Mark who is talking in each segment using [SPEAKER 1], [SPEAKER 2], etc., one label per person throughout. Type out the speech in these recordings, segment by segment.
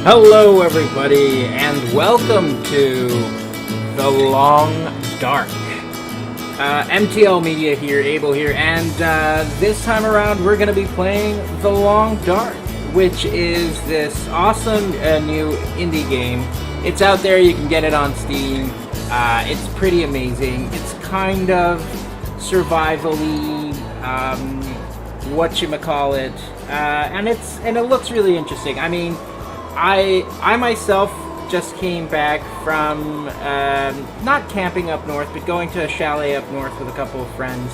[SPEAKER 1] Hello, everybody, and welcome to The Long Dark. MTL Media here, Abel here, and this time around we're going to be playing The Long Dark, which is this awesome new indie game. It's out there, you can get it on Steam. It's pretty amazing. It's kind of survival-y, whatchamacallit, and it looks really interesting. I mean, I myself just came back from not camping up north, but going to a chalet up north with a couple of friends,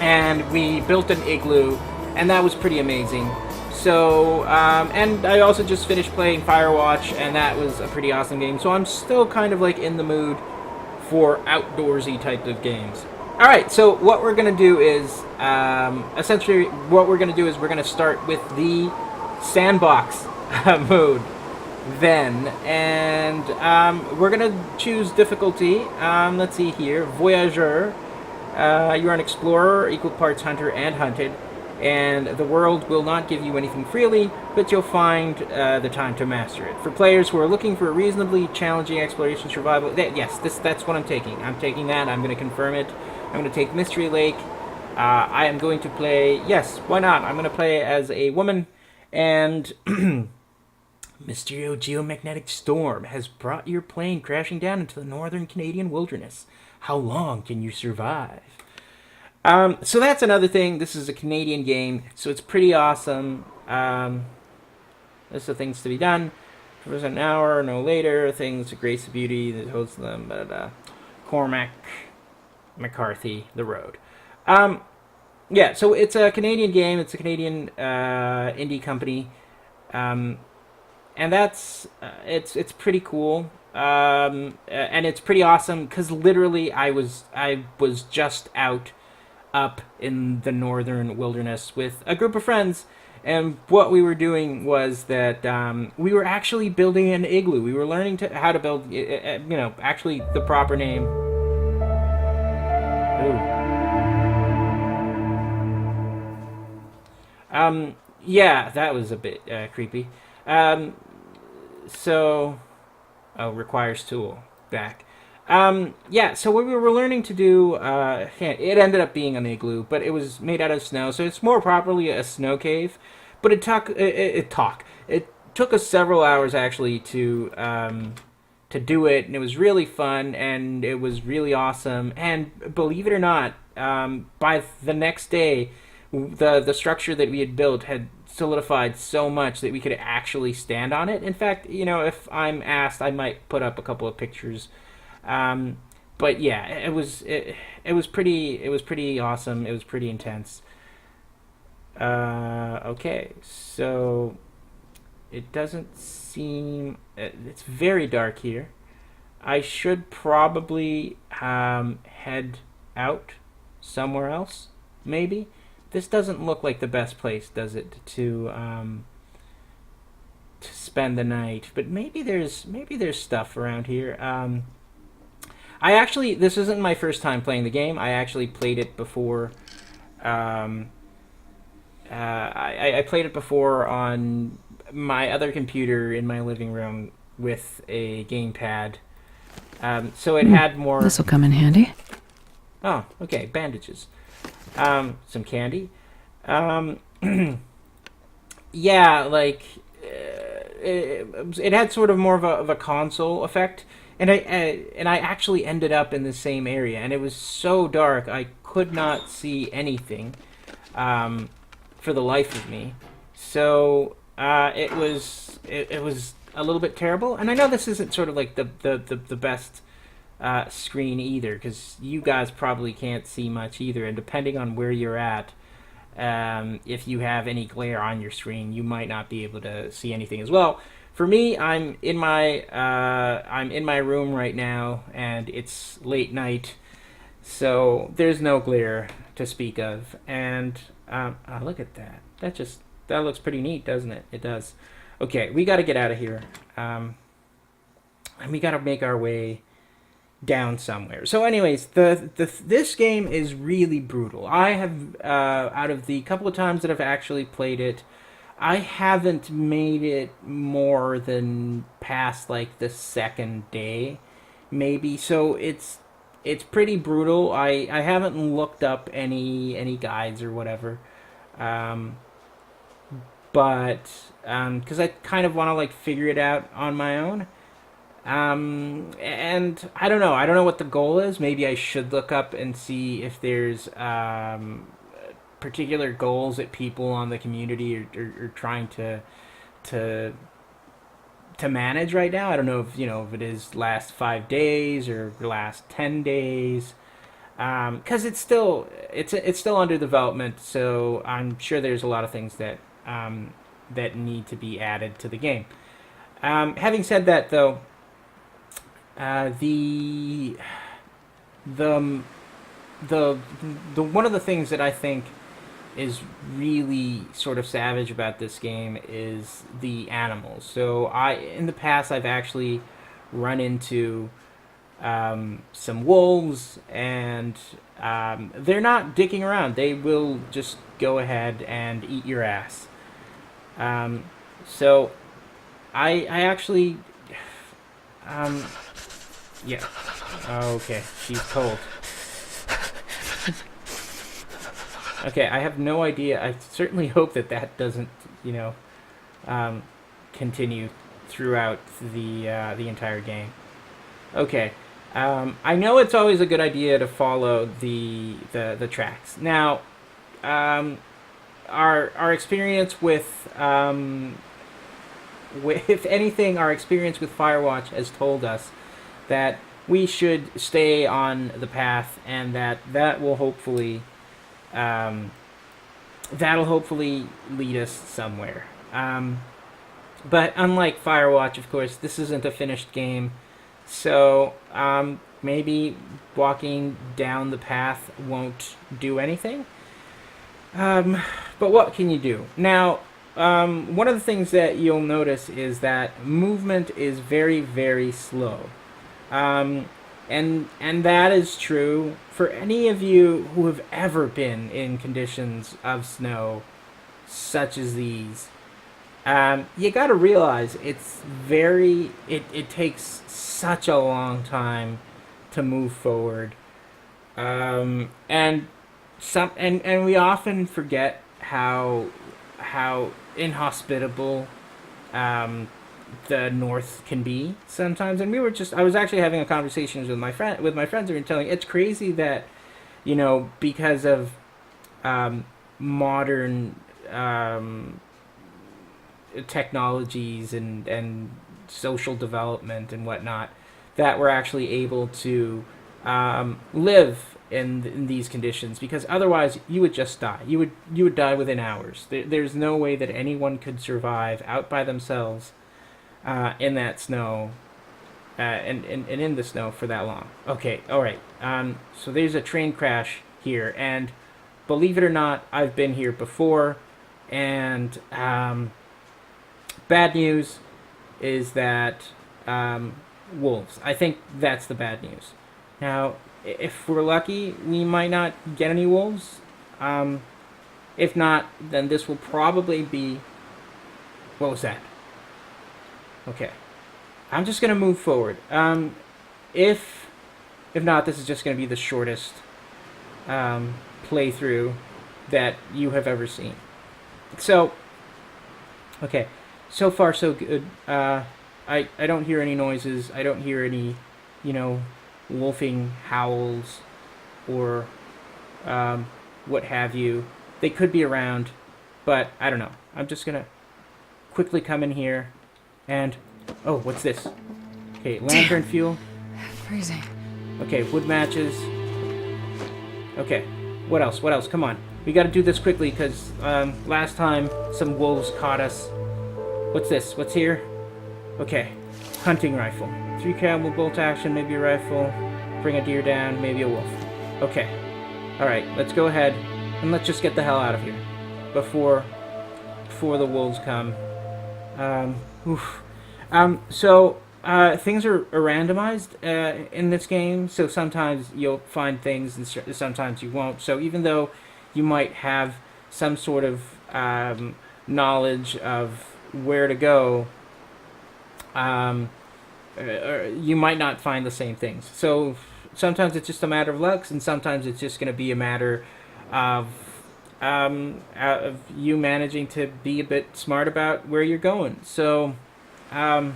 [SPEAKER 1] and we built an igloo, and that was pretty amazing. So, and I also just finished playing Firewatch, and that was a pretty awesome game. So I'm still kind of like in the mood for outdoorsy type of games. All right, so what we're gonna do is essentially we're gonna start with the sandbox mode then, and we're gonna choose difficulty. Let's see here, Voyageur. You're an explorer, equal parts hunter and hunted, and the world will not give you anything freely, but you'll find the time to master it. For players who are looking for a reasonably challenging exploration survival, that's what I'm taking. I'm taking that. I'm going to confirm it. I'm going to take Mystery Lake. I am going to play, yes, why not? I'm going to play as a woman, and Mysterio geomagnetic storm has brought your plane crashing down into the northern Canadian wilderness. How long can you survive? So that's another thing. This is a Canadian game, so it's pretty awesome. List of things to be done. For an hour, no later. Things, Grace of Beauty, that hosts them, but Cormac McCarthy, The Road. Yeah, so it's a Canadian game. It's a Canadian indie company. And that's it's pretty cool, and it's pretty awesome because literally I was just out up in the northern wilderness with a group of friends, and what we were doing was that we were actually building an igloo. We were learning how to build, actually the proper name. Ooh. Yeah, that was a bit creepy. So, requires tool back. Yeah, so what we were learning to do, it ended up being an igloo, but it was made out of snow, so it's more properly a snow cave. But it took us several hours actually to do it, and it was really fun, and it was really awesome. And believe it or not, by the next day, the structure that we had built had solidified so much that we could actually stand on it. In fact, if I'm asked, I might put up a couple of pictures. But yeah, it was pretty awesome. It was pretty intense. Okay, so it doesn't seem, it's very dark here. I should probably head out somewhere else, maybe. This doesn't look like the best place, does it, to spend the night? But maybe there's stuff around here. This isn't my first time playing the game. I actually played it before. I played it before on my other computer in my living room with a gamepad. So it had more.
[SPEAKER 2] This will come in handy.
[SPEAKER 1] Oh, okay, bandages. Some candy. Yeah, like it had sort of more of a console effect, and I actually ended up in the same area, and it was so dark I could not see anything, for the life of me. So it was a little bit terrible, and I know this isn't sort of like the best screen either, because you guys probably can't see much either, and depending on where you're at, if you have any glare on your screen, you might not be able to see anything as well. For me, I'm in my room right now, and it's late night, so there's no glare to speak of. And look at that. That looks pretty neat, doesn't it? It does. Okay, we got to get out of here, and we got to make our way down somewhere. So anyways, this game is really brutal. I have, out of the couple of times that I've actually played it, I haven't made it more than past like the second day, maybe. So it's pretty brutal. I haven't looked up any guides or whatever, um, but because I kind of want to like figure it out on my own. And I don't know. I don't know what the goal is. Maybe I should look up and see if there's particular goals that people on the community are trying to to manage right now. I don't know if if it is last 5 days or last 10 days, because it's still under development. So I'm sure there's a lot of things that need to be added to the game. Having said that, though, the the the one of the things that I think is really sort of savage about this game is the animals. So in the past, I've actually run into some wolves, and they're not dicking around. They will just go ahead and eat your ass. Um, so I actually, um, yeah. Okay, she's cold. Okay, I have no idea. I certainly hope that doesn't, um, continue throughout the entire game. Okay, I know it's always a good idea to follow the tracks. Now, um, our experience with if anything, our experience with Firewatch has told us that we should stay on the path, and that will hopefully um, that'll hopefully lead us somewhere. But unlike Firewatch, of course, this isn't a finished game, so maybe walking down the path won't do anything. Um, but what can you do? Now, one of the things that you'll notice is that movement is very, very slow. Um, and that is true for any of you who have ever been in conditions of snow such as these. You got to realize it takes such a long time to move forward. And we often forget how inhospitable the North can be sometimes. And I was actually having a conversation with my friends, and telling it's crazy that because of modern technologies and social development and whatnot, that we're actually able to live in these conditions, because otherwise you would just die. You would die within hours. There's no way that anyone could survive out by themselves in that snow, and in the snow for that long. Okay, all right. So there's a train crash here, and believe it or not, I've been here before. And bad news is that wolves. I think that's the bad news. Now, if we're lucky, we might not get any wolves. If not, then this will probably be... What was that? Okay. I'm just going to move forward. If not, this is just going to be the shortest playthrough that you have ever seen. So, okay. So far, so good. I don't hear any noises. I don't hear any, wolfing howls or what have you. They could be around, but I don't know. I'm just going to quickly come in here and... Oh, what's this? Okay, lantern fuel.
[SPEAKER 2] Freezing.
[SPEAKER 1] Okay, wood matches. Okay, what else? What else? Come on. We gotta do this quickly, because last time some wolves caught us. What's this? What's here? Okay, hunting rifle. 3 caliber bolt action, maybe a rifle. Bring a deer down, maybe a wolf. Okay. Alright, let's go ahead and let's just get the hell out of here before the wolves come. Oof. Things are randomized in this game, so sometimes you'll find things and sometimes you won't. So even though you might have some sort of knowledge of where to go, you might not find the same things. So sometimes it's just a matter of luck, and sometimes it's just going to be a matter of you managing to be a bit smart about where you're going. So, having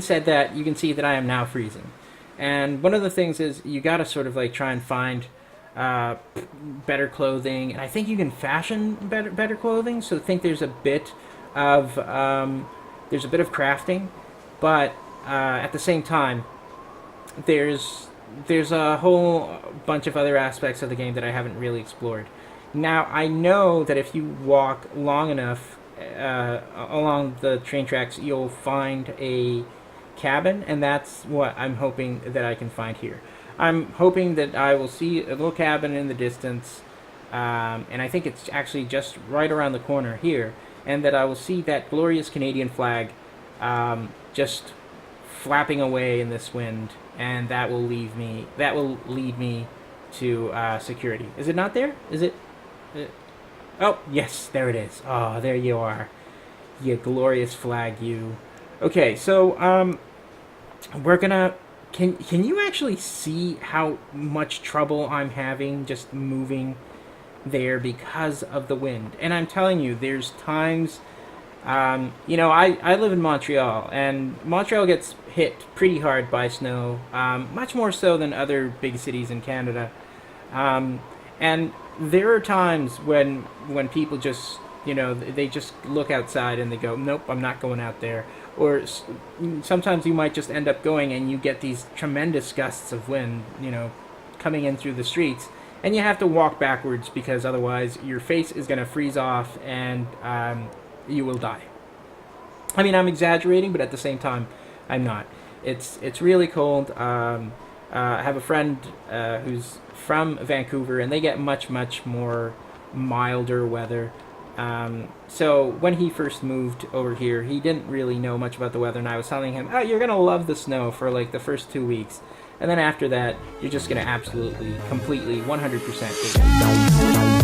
[SPEAKER 1] said that, you can see that I am now freezing. And one of the things is you got to sort of like try and find better clothing, and I think you can fashion better clothing. So I think there's a bit of crafting, but at the same time, there's a whole bunch of other aspects of the game that I haven't really explored. Now, I know that if you walk long enough along the train tracks, you'll find a cabin, and that's what I'm hoping that I can find here. I'm hoping that I will see a little cabin in the distance, and I think it's actually just right around the corner here, and that I will see that glorious Canadian flag just flapping away in this wind, and that will lead me to security. Is it not there? Is it? Oh, yes, there it is. Oh, there you are. You glorious flag, you. Okay, so we're gonna. Can you actually see how much trouble I'm having just moving there because of the wind? And I'm telling you, there's times. I live in Montreal, and Montreal gets hit pretty hard by snow, much more so than other big cities in Canada. And there are times when people just, they just look outside and they go, nope, I'm not going out there. Or sometimes you might just end up going and you get these tremendous gusts of wind, coming in through the streets. And you have to walk backwards because otherwise your face is going to freeze off and you will die. I mean, I'm exaggerating, but at the same time, I'm not. It's really cold. I have a friend who's from Vancouver, and they get much more milder weather. So when he first moved over here, he didn't really know much about the weather, and I was telling him, "Oh, you're gonna love the snow for like the first 2 weeks, and then after that, you're just gonna absolutely, completely, 100% hate it."